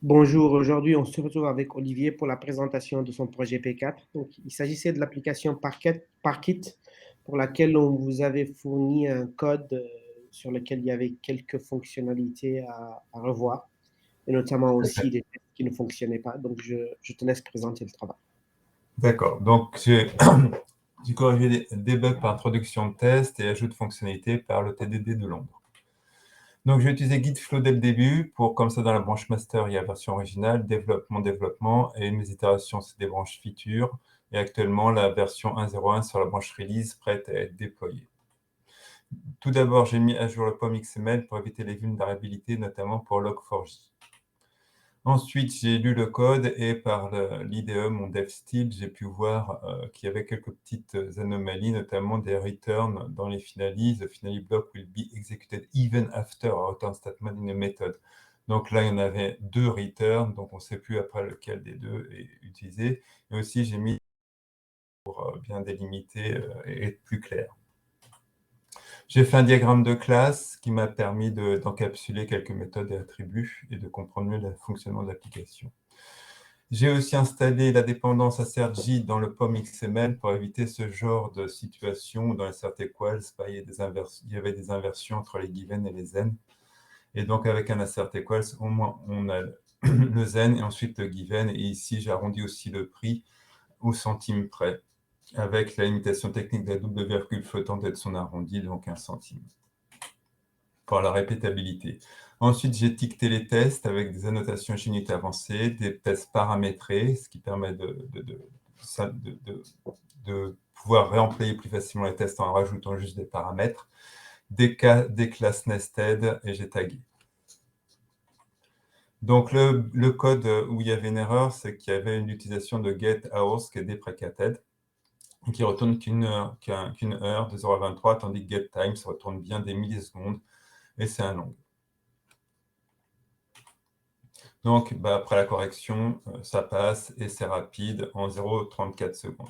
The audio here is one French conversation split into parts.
Bonjour, aujourd'hui on se retrouve avec Olivier pour la présentation de son projet P4. Donc, il s'agissait de l'application Parkit pour laquelle on vous avait fourni un code sur lequel il y avait quelques fonctionnalités à revoir et notamment Tout à aussi fait. des tests qui ne fonctionnaient pas. Donc je te laisse présenter le travail. D'accord. Donc, j'ai corrigé des bugs par introduction de test et ajout de fonctionnalités par le TDD de Londres. Donc, j'ai utilisé Gitflow dès le début pour, comme ça, dans la branche master, il y a la version originale, développement, et mes itérations, c'est des branches features. Et actuellement, la version 1.0.1 sur la branche release, prête à être déployée. Tout d'abord, j'ai mis à jour le POM XML pour éviter les vulnérabilités, notamment pour Log4j. Ensuite, j'ai lu le code et par l'IDE, mon DevStyle, j'ai pu voir qu'il y avait quelques petites anomalies, notamment des returns dans les finalies. The finally block will be executed even after a return statement in a method. Donc là, il y en avait deux returns, donc on ne sait plus après lequel des deux est utilisé. Et aussi, j'ai mis pour bien délimiter et être plus clair. J'ai fait un diagramme de classe qui m'a permis d'encapsuler quelques méthodes et attributs et de comprendre mieux le fonctionnement de l'application. J'ai aussi installé la dépendance AssertJ dans le POM XML pour éviter ce genre de situation où dans les assertEquals, il y avait des inversions entre les given et les zen. Et donc, avec un assertEquals, au moins, on a le zen et ensuite le given. Et ici, j'ai arrondi aussi le prix au centime près, avec la limitation technique de la double virgule flottante et de son arrondi, donc 1 centime, pour la répétabilité. Ensuite, j'ai étiqueté les tests avec des annotations G-Unit avancées, des tests paramétrés, ce qui permet de pouvoir réemployer plus facilement les tests en rajoutant juste des paramètres, des classes nested, et j'ai tagué. Donc, le code où il y avait une erreur, c'est qu'il y avait une utilisation de getHours qui est deprecated, et qui retourne qu'une heure de 0 à 23, tandis que getTime, ça retourne bien des millisecondes, et c'est un long. Donc, après la correction, ça passe et c'est rapide en 0,34 secondes.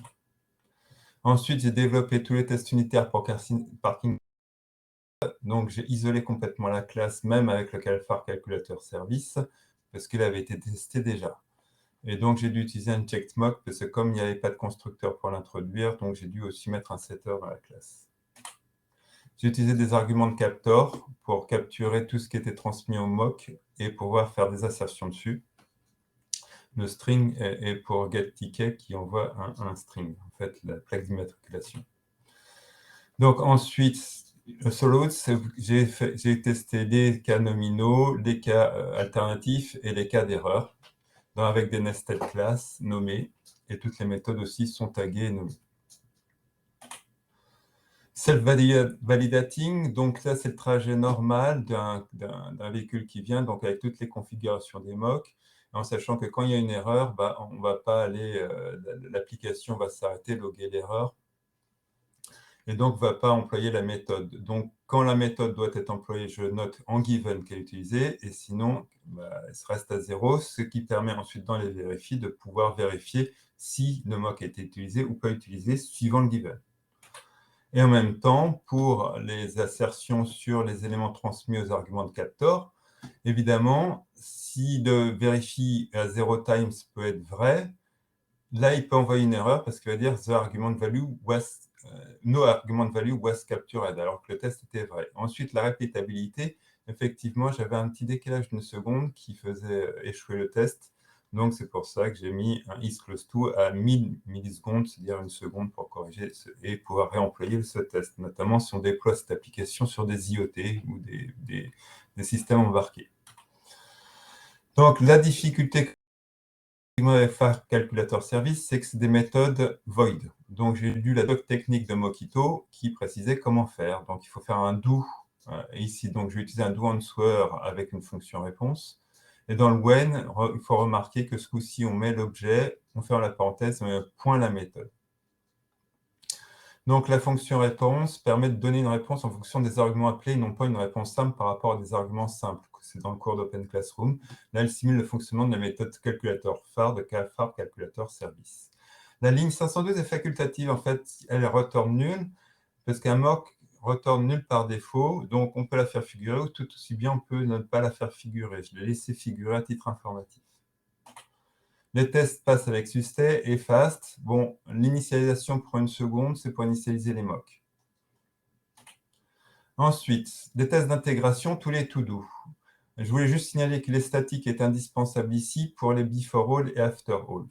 Ensuite, j'ai développé tous les tests unitaires pour parking. Donc, j'ai isolé complètement la classe, même avec le CalFAR Calculator Service, parce qu'il avait été testé déjà. Et donc, j'ai dû utiliser un checked mock, parce que comme il n'y avait pas de constructeur pour l'introduire, donc j'ai dû aussi mettre un setter dans la classe. J'ai utilisé des arguments de Captor pour capturer tout ce qui était transmis au mock et pouvoir faire des assertions dessus. Le string est pour getTicket qui envoie un string, en fait, la plaque d'immatriculation. Donc ensuite, sur j'ai testé les cas nominaux, les cas alternatifs et les cas d'erreur, avec des nested classes nommées, et toutes les méthodes aussi sont taguées et nommées. Self-validating, donc là c'est le trajet normal d'un véhicule qui vient, donc avec toutes les configurations des mocks, en sachant que quand il y a une erreur, on ne va pas aller, l'application va s'arrêter, loguer l'erreur, et donc ne va pas employer la méthode. Donc quand la méthode doit être employée, je note en given qu'elle est utilisée, et sinon, elle reste à 0, ce qui permet ensuite dans les vérifier de pouvoir vérifier si le mock a été utilisé ou pas utilisé suivant le given. Et en même temps, pour les assertions sur les éléments transmis aux arguments de Captor, évidemment, si le vérifie à 0 times peut être vrai, là, il peut envoyer une erreur parce qu'il va dire the argument value was, no argument value was captured, alors que le test était vrai. Ensuite, la répétabilité, effectivement, j'avais un petit décalage d'une seconde qui faisait échouer le test. Donc, c'est pour ça que j'ai mis un isClose2 à 1000 millisecondes, c'est-à-dire une seconde pour corriger et pouvoir réemployer ce test, notamment si on déploie cette application sur des IoT ou des systèmes embarqués. Donc, la difficulté avec FAR Calculator Service, c'est que c'est des méthodes void. Donc, j'ai lu la doc technique de Mockito qui précisait comment faire. Donc, il faut faire un do ici. Donc, je vais utiliser un do answer avec une fonction réponse. Et dans le when, il faut remarquer que ce coup-ci, on met l'objet, on ferme la parenthèse, on met un point la méthode. Donc, la fonction réponse permet de donner une réponse en fonction des arguments appelés, et non pas une réponse simple par rapport à des arguments simples. C'est dans le cours d'Open Classroom. Là, elle simule le fonctionnement de la méthode calculator phare de FAR Calculator Service. La ligne 512 est facultative. En fait, elle retourne nulle, parce qu'un mock, return nul par défaut, donc on peut la faire figurer, ou tout aussi bien on peut ne pas la faire figurer. Je l'ai laissé figurer à titre informatif. Les tests passent avec Susstay et Fast. Bon, l'initialisation prend 1 seconde, c'est pour initialiser les mocks. Ensuite, des tests d'intégration, tous les to-do. Je voulais juste signaler que les statiques est indispensable ici pour les before all et after all.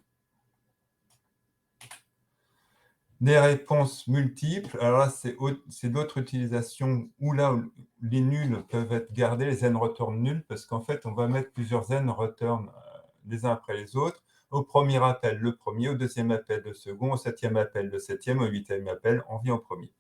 Des réponses multiples, alors là, c'est d'autres utilisations où là, où les nuls peuvent être gardés, les n return nuls, parce qu'en fait, on va mettre plusieurs n return les uns après les autres. Au premier appel, le premier, au deuxième appel, le second, au septième appel, le septième, au huitième appel, on vient au premier.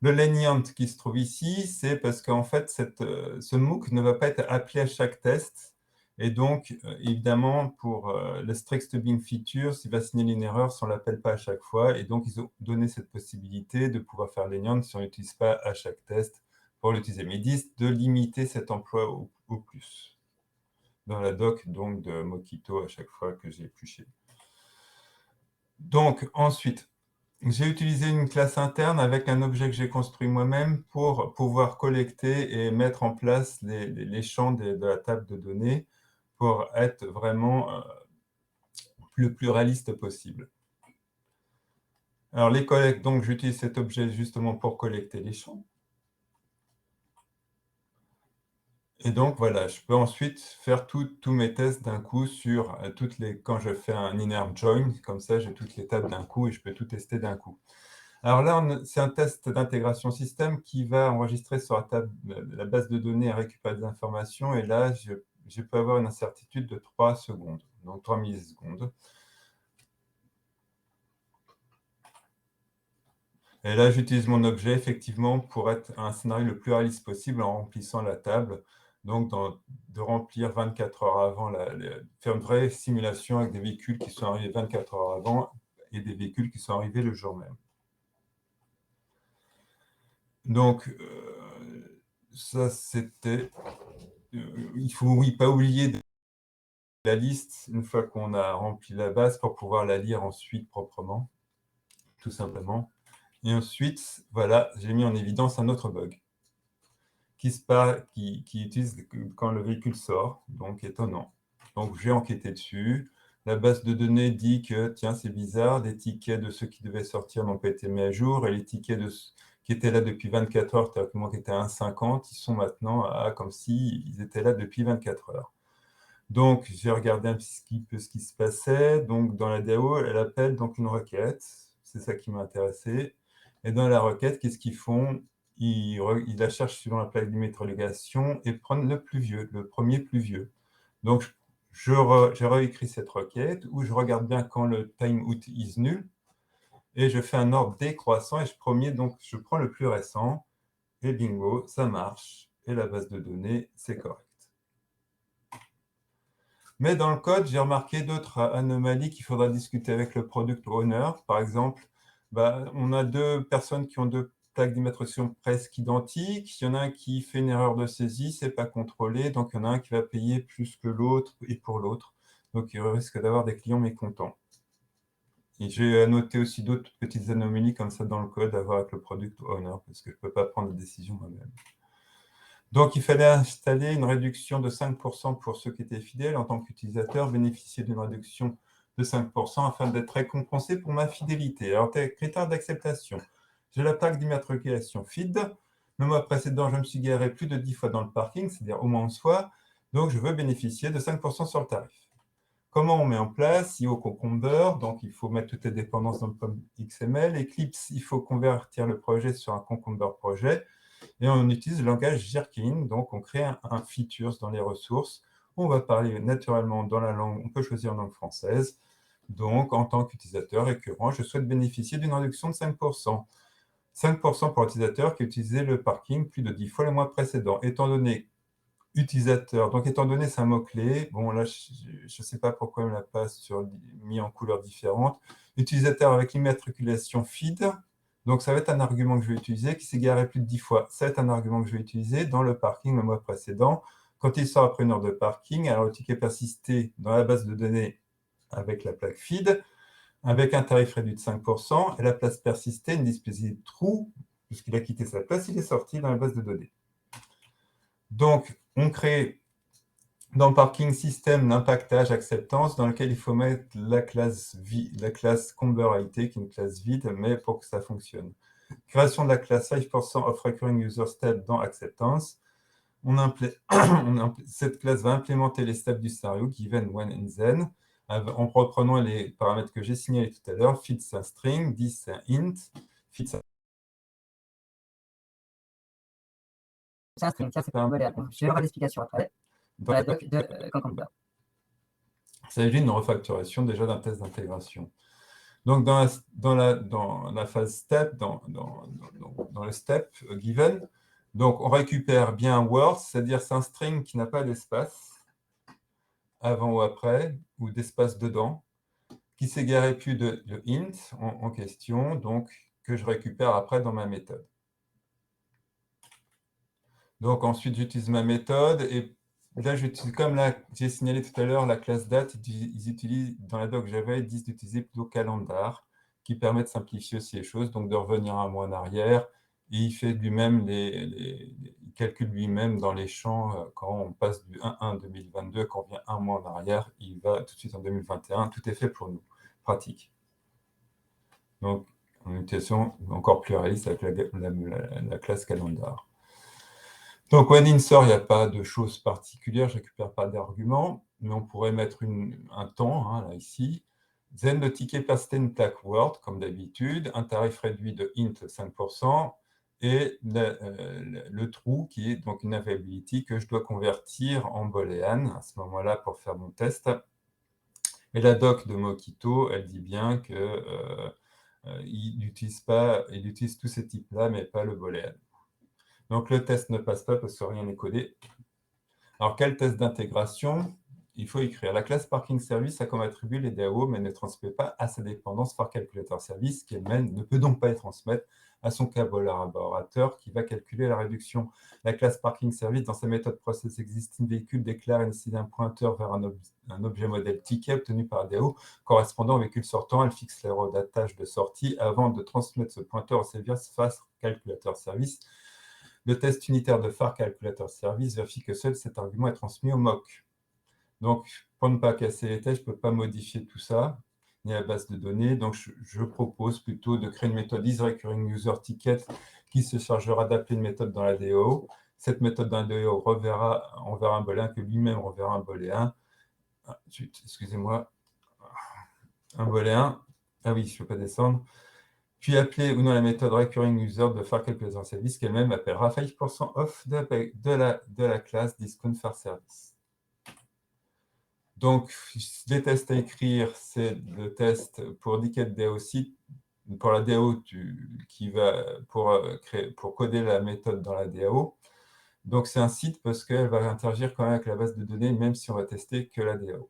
Le lenient qui se trouve ici, c'est parce qu'en fait, ce MOOC ne va pas être appelé à chaque test. Et donc, évidemment, pour le strict stubbing feature, s'il va signaler une erreur si on ne l'appelle pas à chaque fois. Et donc, ils ont donné cette possibilité de pouvoir faire lenient si on n'utilise pas à chaque test pour l'utiliser. Mais ils disent de limiter cet emploi au plus. Dans la doc donc, de Mockito à chaque fois que j'ai épluché. Donc, ensuite, j'ai utilisé une classe interne avec un objet que j'ai construit moi-même pour pouvoir collecter et mettre en place les champs de la table de données pour être vraiment le plus réaliste possible. Alors, les collectes, donc j'utilise cet objet justement pour collecter les champs. Et donc, voilà, je peux ensuite faire tous mes tests d'un coup sur quand je fais un inner join, comme ça, j'ai toutes les tables d'un coup et je peux tout tester d'un coup. Alors là, c'est un test d'intégration système qui va enregistrer sur la table la base de données et récupérer des informations. Et là, je peux avoir une incertitude de 3 secondes, donc 3 millisecondes. Et là, j'utilise mon objet, effectivement, pour être un scénario le plus réaliste possible en remplissant la table. Donc, de remplir 24 heures avant, faire une vraie simulation avec des véhicules qui sont arrivés 24 heures avant et des véhicules qui sont arrivés le jour même. Donc, ça, c'était... il ne faut oui, pas oublier la liste une fois qu'on a rempli la base pour pouvoir la lire ensuite proprement, tout simplement. Et ensuite, voilà, j'ai mis en évidence un autre bug qui utilise quand le véhicule sort, donc étonnant. Donc, j'ai enquêté dessus. La base de données dit que, tiens, c'est bizarre, les tickets de ceux qui devaient sortir n'ont pas été mis à jour, et les tickets qui étaient là depuis 24 heures, théoriquement qui étaient à 1,50, ils sont maintenant comme s'ils étaient là depuis 24 heures. Donc, j'ai regardé un petit peu ce qui se passait. Donc, dans la DAO, elle appelle donc une requête. C'est ça qui m'a intéressé. Et dans la requête, qu'est-ce qu'ils font? Ils la cherchent suivant la plaque d'immatriculation et prennent le plus vieux, le premier plus vieux. Donc, j'ai réécrit cette requête où je regarde bien quand le timeout is nul et je fais un ordre décroissant et je prends le plus récent et bingo, ça marche. Et la base de données, c'est correct. Mais dans le code, j'ai remarqué d'autres anomalies qu'il faudra discuter avec le product owner. Par exemple, on a deux personnes qui ont deux plaques d'immatriculation presque identiques. Il y en a un qui fait une erreur de saisie, ce n'est pas contrôlé. Donc, il y en a un qui va payer plus que l'autre et pour l'autre. Donc, il risque d'avoir des clients mécontents. Et j'ai noté aussi d'autres petites anomalies comme ça dans le code à voir avec le product owner parce que je ne peux pas prendre de décision moi-même. Donc, il fallait installer une réduction de 5% pour ceux qui étaient fidèles en tant qu'utilisateur, bénéficier d'une réduction de 5% afin d'être récompensé pour ma fidélité. Alors, critères d'acceptation. J'ai la plaque d'immatriculation FID. Le mois précédent, je me suis garé plus de 10 fois dans le parking, c'est-à-dire au moins 11 fois. Donc, je veux bénéficier de 5% sur le tarif. Comment on met en place? IO Concomber, donc il faut mettre toutes les dépendances dans le POM XML. Eclipse, il faut convertir le projet sur un Concomber projet. Et on utilise le langage Gherkin, donc on crée un features dans les ressources. On va parler naturellement dans la langue, on peut choisir en langue française. Donc, en tant qu'utilisateur récurrent, je souhaite bénéficier d'une réduction de 5%. 5% pour l'utilisateur qui a utilisé le parking plus de 10 fois le mois précédent. Étant donné utilisateur, donc étant donné c'est un mot-clé, bon là, je ne sais pas pourquoi on ne l'a pas mis en couleurs différentes. Utilisateur avec l'immatriculation FID, donc, ça va être un argument que je vais utiliser qui s'est garé plus de 10 fois. Ça va être un argument que je vais utiliser dans le parking le mois précédent. Quand il sort après une heure de parking, alors le ticket persisté dans la base de données avec la plaque feed, avec un tarif réduit de 5%, et la place persistée, une dispositive true, puisqu'il a quitté sa place, il est sorti dans la base de données. Donc, on crée dans le parking système l'impactage acceptance dans lequel il faut mettre la classe ComberIT, qui est une classe vide, mais pour que ça fonctionne. Création de la classe 5% of recurring user step dans acceptance. Cette classe va implémenter les steps du scénario given, when and then, en reprenant les paramètres que j'ai signalés tout à l'heure. Feed, c'est un string, this, c'est un int. Feed, c'est un string, ça c'est un modèle. Je vais avoir l'explication après dans la doc de Concomber. Il s'agit d'une refacturation déjà d'un test d'intégration. Donc, dans la phase step, dans le step given, donc on récupère bien un word, c'est-à-dire c'est un string qui n'a pas d'espace avant ou après, ou d'espace dedans, qui s'égarait plus de int en question, donc que je récupère après dans ma méthode. Donc ensuite, j'utilise ma méthode, et là, comme j'ai signalé tout à l'heure, la classe date, ils utilisent, dans la doc Java, ils disent d'utiliser plutôt calendar, qui permet de simplifier aussi les choses, donc de revenir un mois en arrière, et il fait lui-même il calcule lui-même dans les champs, quand on passe du 1-1 2022, quand on vient un mois en arrière, il va tout de suite en 2021, tout est fait pour nous, pratique. Donc, une utilisation encore plus réaliste avec la classe calendar. Donc, when insert, il n'y a pas de choses particulières, je ne récupère pas d'arguments, mais on pourrait mettre un temps, hein, là, ici. Then, le ticket persistent tag word, comme d'habitude, un tarif réduit de int 5%, et le true, qui est donc une availability que je dois convertir en boolean à ce moment-là pour faire mon test. Et la doc de Mockito, elle dit bien que il utilise tous ces types-là, mais pas le boolean. Donc, le test ne passe pas parce que rien n'est codé. Alors, quel test d'intégration? Il faut écrire. La classe Parking Service a comme attribut les DAO, mais ne transmet pas à sa dépendance par calculateur service, qui elle-même ne peut donc pas les transmettre à son collaborateur qui va calculer la réduction. La classe Parking Service, dans sa méthode process existing véhicule, déclare et décide un pointeur vers un objet modèle ticket obtenu par DAO correspondant au véhicule sortant. Elle fixe l'erreur d'attache de sortie avant de transmettre ce pointeur au service face calculateur service. Le test unitaire de phare calculateur service vérifie que seul cet argument est transmis au mock. Donc, pour ne pas casser les têtes, je ne peux pas modifier tout ça, ni la base de données. Donc, je propose plutôt de créer une méthode isRecurringUserTicket qui se chargera d'appeler une méthode dans la DAO. Cette méthode dans la DAO enverra un booléen que lui-même renverra un booléen. Excusez-moi. Un booléen. Ah oui, je ne peux pas descendre. Puis appeler ou non la méthode recurringUser de phare calculateur service qu'elle-même appellera 5% off de la classe discount_phare_service. Donc, les tests à écrire, c'est le test pour Dicket DAO site, pour la DAO qui va pour coder la méthode dans la DAO. Donc, c'est un site parce qu'elle va interagir quand même avec la base de données, même si on va tester que la DAO.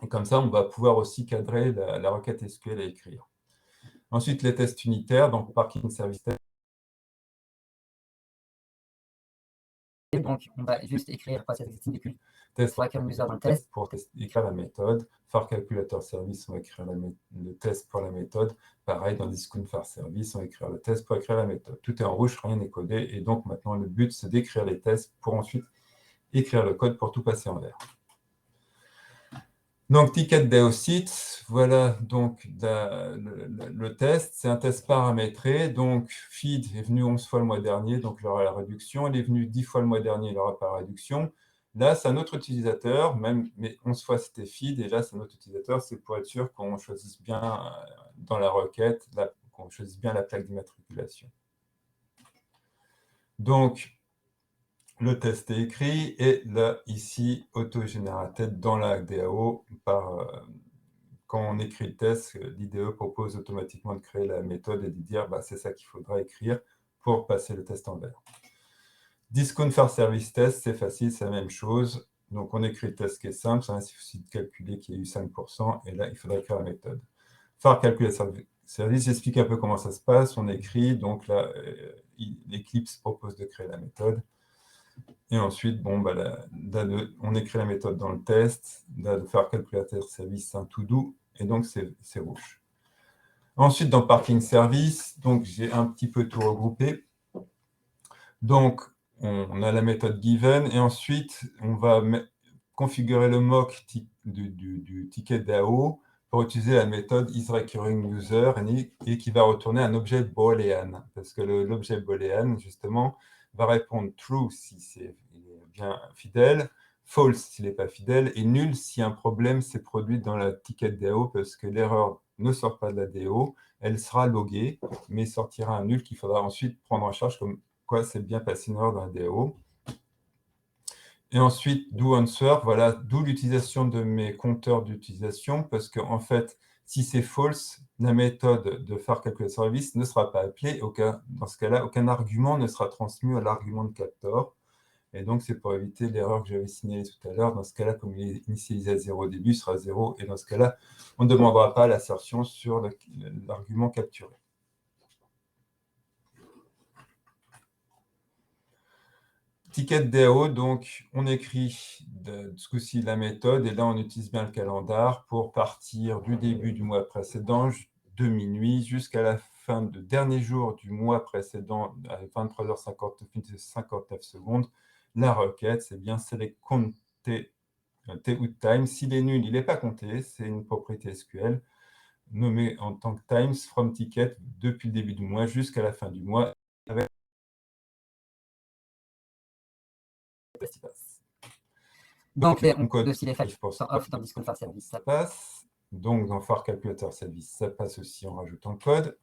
Et comme ça, on va pouvoir aussi cadrer la requête SQL à écrire. Ensuite, les tests unitaires, donc Parking Service Test. Donc, on va juste écrire process existing véhicule. Test pour accueillir user dans le test. Pour écrire la méthode. Phare calculateur service, on va écrire le test pour la méthode. Pareil, dans discount phare service, on va écrire le test pour écrire la méthode. Tout est en rouge, rien n'est codé. Et donc, maintenant, le but, c'est d'écrire les tests pour ensuite écrire le code pour tout passer en vert. Donc, Ticket DAO site, voilà donc le test. C'est un test paramétré. Donc, feed est venu 11 fois le mois dernier, donc il aura la réduction. Il est venu 10 fois le mois dernier, il n'aura pas la réduction. Là, c'est un autre utilisateur, mais 11 fois c'était feed, et là, c'est un autre utilisateur. C'est pour être sûr qu'on choisisse bien dans la requête, qu'on choisisse bien la plaque d'immatriculation. Donc, le test est écrit, et là, ici, auto-génératé dans la DAO quand on écrit le test, l'IDE propose automatiquement de créer la méthode et de dire c'est ça qu'il faudra écrire pour passer le test en vert. Discount phare service test, c'est facile, c'est la même chose. Donc, on écrit le test qui est simple, il suffit de calculer qu'il y a eu 5%, et là, il faudra écrire la méthode. Phare calculer service, j'explique un peu comment ça se passe. On écrit, donc là, Eclipse propose de créer la méthode. Et ensuite, on écrit la méthode dans le test. Là, de faire calculateur service, c'est un to-do. et donc c'est rouge. Ensuite, dans Parking Service, donc j'ai un petit peu tout regroupé. Donc, on a la méthode given, et ensuite, on va configurer le mock du ticket DAO pour utiliser la méthode isRecurringUser et qui va retourner un objet booléen. Parce que l'objet booléen, justement, va répondre true si c'est bien fidèle, false s'il n'est pas fidèle, et nul si un problème s'est produit dans la ticket DAO, parce que l'erreur ne sort pas de la DAO, elle sera loguée, mais sortira un nul qu'il faudra ensuite prendre en charge comme quoi c'est bien passé une erreur dans la DAO. Et ensuite, doAnswer, voilà, d'où l'utilisation de mes compteurs d'utilisation, parce qu'en fait, si c'est false, la méthode de faire calculer service ne sera pas appelée. Dans ce cas-là, aucun argument ne sera transmis à l'argument de captor. Et donc, c'est pour éviter l'erreur que j'avais signalée tout à l'heure. Dans ce cas-là, comme il est initialisé à 0 au début, il sera 0. Et dans ce cas-là, on ne demandera pas l'assertion sur l'argument capturé. Ticket DAO, donc on écrit ce coup-ci la méthode, et là on utilise bien le calendar pour partir du début du mois précédent, de minuit, jusqu'à la fin du dernier jour du mois précédent, à 23h59. La requête, c'est bien select count time. S'il est nul, il n'est pas compté, c'est une propriété SQL nommée en tant que times from ticket depuis le début du mois jusqu'à la fin du mois, avec Donc, on code si les files sont off dans Discount for Service, ça passe. Donc, dans Far Calculator Service, ça passe aussi en rajoutant le code.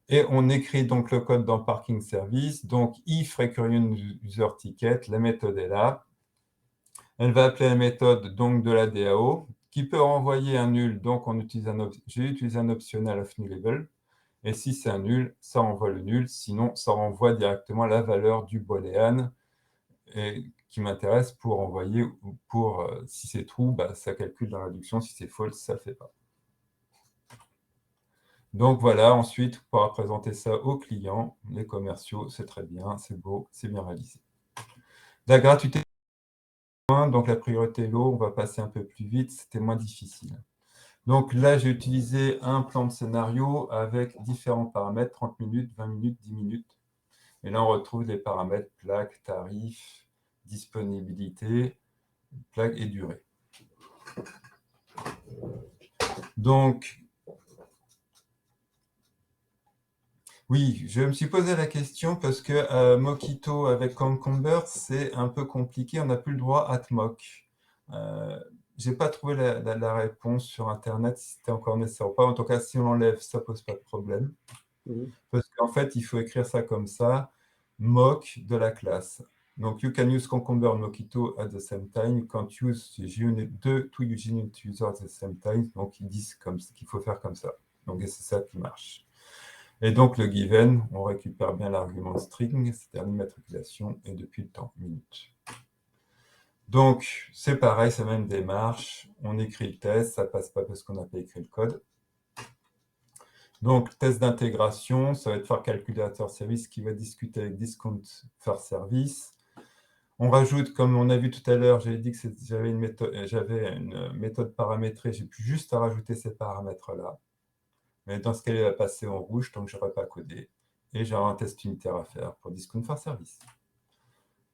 Et on écrit donc le code dans Parking Service. Donc, if recurring user ticket, la méthode est là. Elle va appeler la méthode donc, de la DAO, qui peut renvoyer un nul. Donc, j'ai utilisé un optionnel of nullable. Et si c'est un nul, ça renvoie le nul. Sinon, ça renvoie directement la valeur du booléen. Et qui m'intéresse pour envoyer, si c'est true, bah, ça calcule la réduction, si c'est false, ça ne le fait pas. Donc voilà, ensuite, on pourra présenter ça aux clients, les commerciaux, c'est très bien, c'est beau, c'est bien réalisé. La gratuité, donc la priorité low, on va passer un peu plus vite, c'était moins difficile. Donc là, j'ai utilisé un plan de scénario avec différents paramètres, 30 minutes, 20 minutes, 10 minutes. Et là, on retrouve les paramètres plaque, tarif, disponibilité, plaque et durée. Donc, oui, je me suis posé la question parce que Mockito avec Concomber, c'est un peu compliqué, on n'a plus le droit à mock. Je n'ai pas trouvé la réponse sur Internet, si c'était encore nécessaire ou pas. En tout cas, si on l'enlève, ça ne pose pas de problème. Parce qu'en fait, il faut écrire ça comme ça, mock de la classe. Donc, you can use Concomber and Mockito at the same time. You can't use two unit users at the same time. Donc, ils disent qu'il faut faire comme ça. Donc, c'est ça qui marche. Et donc, le given, on récupère bien l'argument string, c'est-à-dire l'immatriculation, et depuis le temps, minute. Donc, c'est pareil, c'est la même démarche. On écrit le test, ça ne passe pas parce qu'on n'a pas écrit le code. Donc, test d'intégration, ça va être Far Calculator Service qui va discuter avec Discount for Service. On rajoute, comme on a vu tout à l'heure, j'avais dit que j'avais une méthode paramétrée, j'ai plus juste à rajouter ces paramètres-là. Mais dans ce cas, il va passer en rouge tant que je n'aurai pas codé. Et j'aurai un test unitaire à faire pour Discount for Service.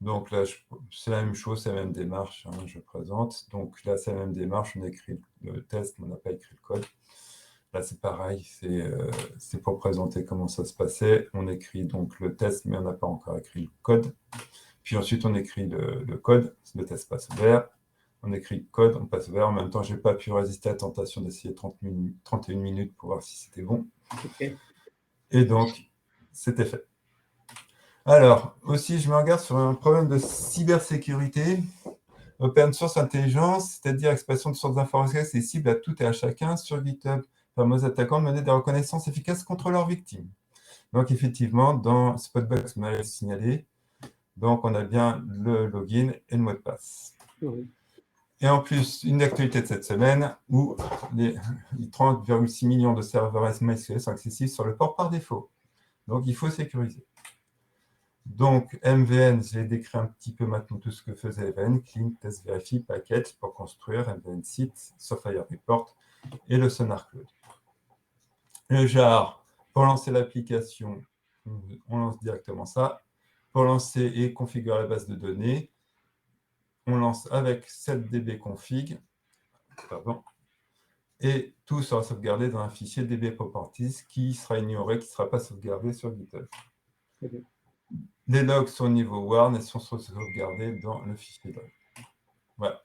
Donc là, c'est la même chose, c'est la même démarche, hein, je présente. Donc là, c'est la même démarche, on a écrit le test, mais on n'a pas écrit le code. Là, c'est pareil, c'est pour présenter comment ça se passait. On écrit donc le test, mais on n'a pas encore écrit le code. Puis ensuite, on écrit le code, le test passe vert. On écrit le code, on passe vert. En même temps, je n'ai pas pu résister à la tentation d'essayer 31 minutes pour voir si c'était bon. Okay. Et donc, c'était fait. Alors, aussi, je me regarde sur un problème de cybersécurité. Open Source Intelligence, c'est-à-dire expression de sources d'informations accessibles à tout et à chacun sur GitHub, permet aux attaquants de mener des reconnaissances efficaces contre leurs victimes. Donc, effectivement, dans Spotbox, on m'avait signalé. Donc, on a bien le login et le mot de passe. Et en plus, une actualité de cette semaine où les 30,6 millions de serveurs MySQL sont accessibles sur le port par défaut. Donc, il faut sécuriser. Donc, MVN, j'ai décrit un petit peu maintenant tout ce que faisait MVN, Clean, Test, Verify, Package pour construire MVN Site sur Fire Report. et le Sonar Cloud. Le jar, pour lancer l'application, on lance directement ça. Pour lancer et configurer la base de données, on lance avec 7db config, pardon, et tout sera sauvegardé dans un fichier db properties qui sera ignoré, qui ne sera pas sauvegardé sur GitHub. Les logs sont au niveau warn et sont sauvegardés dans le fichier log. Voilà.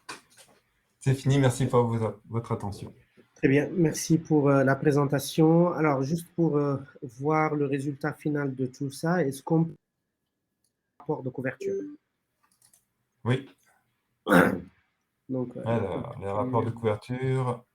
C'est fini, merci pour votre attention. Très bien, merci pour la présentation. Alors, juste pour voir le résultat final de tout ça, est-ce qu'on peut un rapport de couverture? Oui. Donc, Alors, les rapports de couverture.